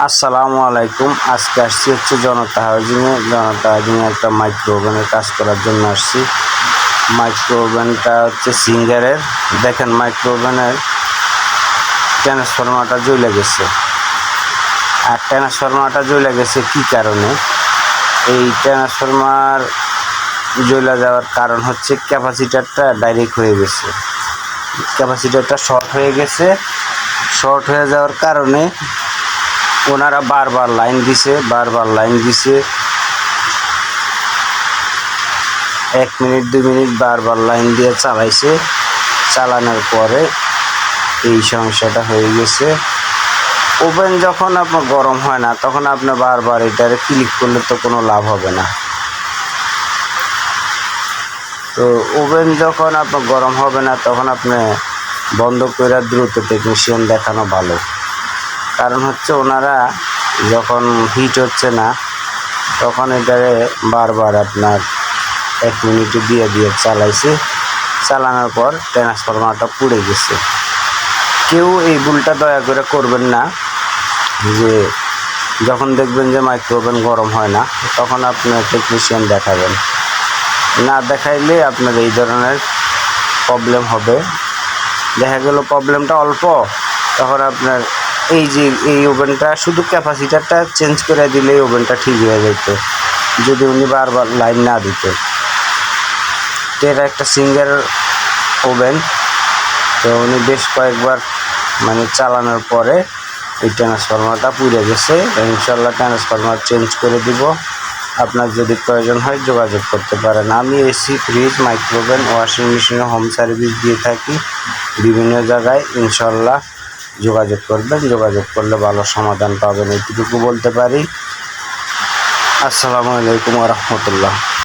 আসসালামু আলাইকুম। আজকে আসছি হচ্ছে জনতা হাউজিংয়ে একটা মাইক্রো ওভেনের কাজ করার জন্য আসছি। মাইক্রো ওভেনটা হচ্ছে সিঙ্গারের। দেখেন মাইক্রো ওভেনের ট্রান্সফরমারটা জ্বলে গেছে। আর ট্রান্সফরমারটা জ্বলে গেছে কী কারণে? এই ট্রান্সফরমার জ্বলে যাওয়ার কারণ হচ্ছে ক্যাপাসিটারটা ডাইরেক্ট হয়ে গেছে। ক্যাপাসিটারটা শর্ট হয়ে গেছে। শর্ট হয়ে যাওয়ার কারণে ওনারা বারবার লাইন দিছে 1 মিনিট 2 মিনিট বারবার লাইন দিয়ে চালাইছে। চালানোর পরে এই সমস্যাটা হয়ে গেছে। ওভেন যখন আপনার গরম হয় না তখন আপনি বারবার এটারে ক্লিক করলে তো কোনো লাভ হবে না। তো ওভেন যখন আপনার গরম হবে না তখন আপনি বন্ধ করে দ্রুত টেকনিশিয়ান দেখানো ভালো। কারণ হচ্ছে ওনারা যখন হিট হচ্ছে না তখন এটারে বারবার আপনার 1 মিনিটে দিয়ে চালাইছে। চালানোর পর ট্রান্সফরমারটা পুড়ে গেছে। কেউ এই ভুলটা দয়া করে করবেন না যে যখন দেখবেন যে মাইক্রো ওভেন গরম হয় না তখন আপনার টেকনিশিয়ান দেখাবেন। না দেখাইলে আপনার এই ধরনের প্রবলেম হবে। দেখা গেল প্রবলেমটা অল্প, তখন আপনার এই ওভেনটা শুধু ক্যাপাসিটারটা চেঞ্জ করে দিলেই ওভেনটা ঠিক হয়ে যেত যদি উনি বারবার লাইন না দিত। এটা একটা সিঙ্গার ওভেন, তো উনি বেশ কয়েকবার চালানোর পরে এই ট্রান্সফরমারটা পুড়ে গেছে। ইনশাল্লাহ ট্রান্সফরমার চেঞ্জ করে দিব। আপনার যদি প্রয়োজন হয় যোগাযোগ করতে পারেন। আমি AC, fridge, micro oven, washing মেশিনে হোম সার্ভিস দিয়ে থাকি বিভিন্ন জায়গায়। ইনশাল্লাহ যোগাযোগ করবেন। যোগাযোগ করলে ভালো সমাধান পাবেন, এইটুকু বলতে পারি। আসসালামু আলাইকুম ওয়া রাহমাতুল্লাহ।